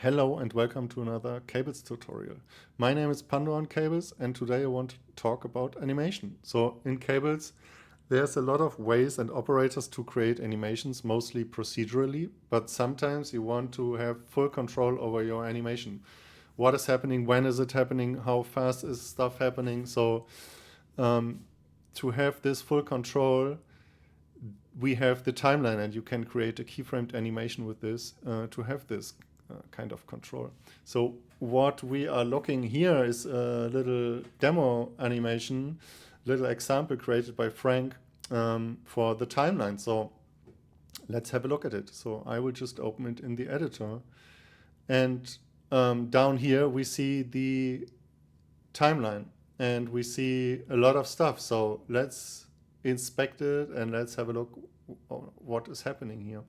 Hello and welcome to another Cables tutorial. My name is Pando on Cables and today I want to talk about animation. So in Cables there's a lot of ways and operators to create animations, mostly procedurally, but sometimes you want to have full control over your animation. What is happening, when is it happening, how fast is stuff happening? So to have this full control, we have the timeline and you can create a keyframed animation with this to have this kind of control. So what we are looking here is a little demo animation, little example created by Frank for the timeline. So let's have a look at it. So I will just open it in the editor. And down here we see the timeline and we see a lot of stuff. So let's inspect it and let's have a look what is happening here.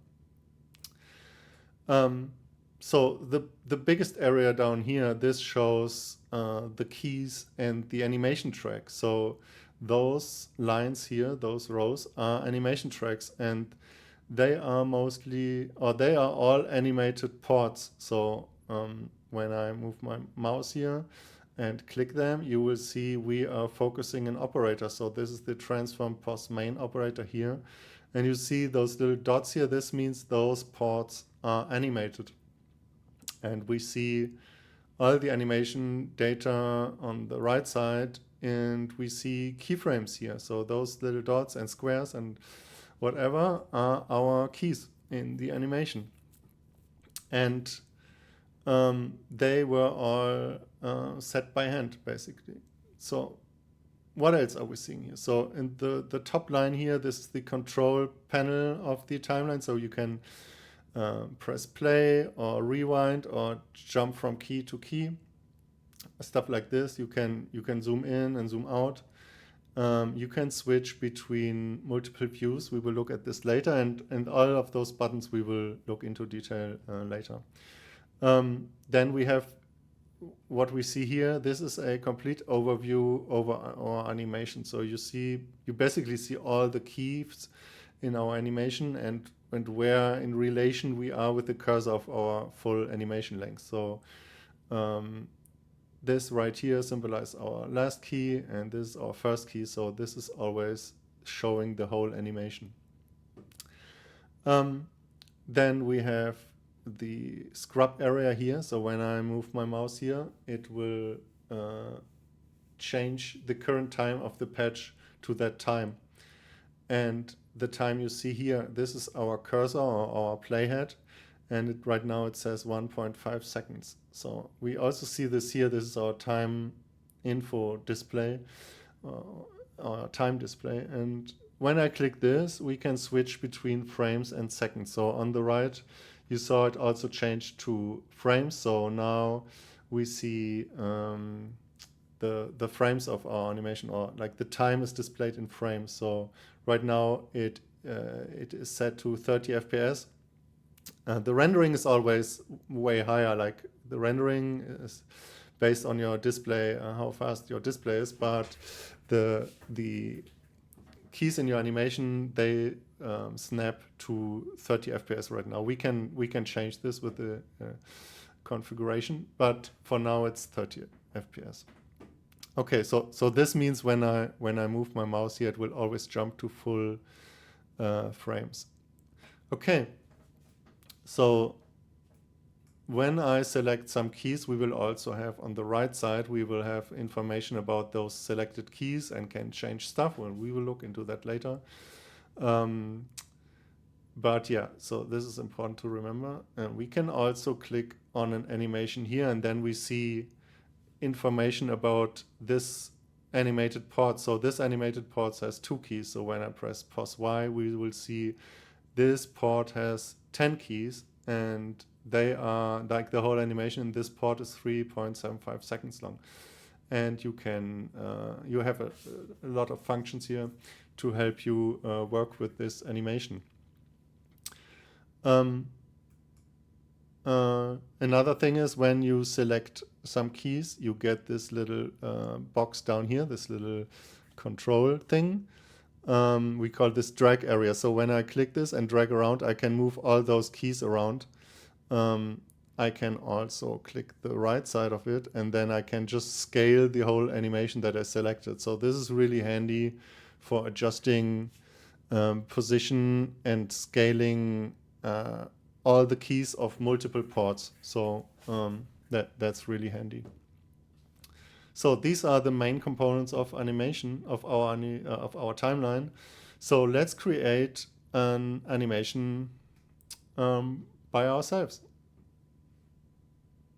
So the biggest area down here, this shows the keys and the animation track. So those lines here, those rows are animation tracks and they are mostly, or they are all animated ports. So when I move my mouse here and click them, you will see we are focusing an operator. So this is the transform pos main operator here. And you see those little dots here, this means those ports are animated. And we see all the animation data on the right side and we see keyframes here. So those little dots and squares and whatever are our keys in the animation. And they were all set by hand, basically. So what else are we seeing here? So in the top line here, this is the control panel of the timeline. So you can press play or rewind or jump from key to key, stuff like this. You can zoom in and zoom out. You can switch between multiple views. We will look at this later, and all of those buttons we will look into detail later. Then we have what we see here. This is a complete overview over our animation. So you basically see all the keys in our animation and where in relation we are with the cursor of our full animation length. So this right here symbolizes our last key and this is our first key. So this is always showing the whole animation. Then we have the scrub area here. So when I move my mouse here, it will change the current time of the patch to that time. And the time you see here, this is our cursor or our playhead, and right now it says 1.5 seconds. So we also see this here. This is our time info display, our time display. And when I click this, we can switch between frames and seconds. So on the right, you saw it also changed to frames. So now we see the frames of our animation, or like the time is displayed in frames. So right now it is set to 30 FPS. The rendering is always way higher. Like the rendering is based on your display, how fast your display is, but the keys in your animation, they snap to 30 FPS right now. We can change this with the configuration, but for now it's 30 FPS. Okay, so this means when I move my mouse here, it will always jump to full frames. Okay, so when I select some keys, we will also have on the right side, we will have information about those selected keys and can change stuff. Well, we will look into that later. But yeah, so this is important to remember. We can also click on an animation here and then we see information about this animated port. So this animated port has 2 keys. So when I press pos Y, we will see this port has 10 keys and they are like the whole animation in this port is 3.75 seconds long. And you can, you have a lot of functions here to help you work with this animation. Another thing is when you select some keys, you get this little box down here, this little control thing. We call this drag area. So when I click this and drag around, I can move all those keys around. I can also click the right side of it, and then I can just scale the whole animation that I selected. So this is really handy for adjusting position and scaling all the keys of multiple ports. So that's really handy. So these are the main components of animation of our timeline. So let's create an animation by ourselves.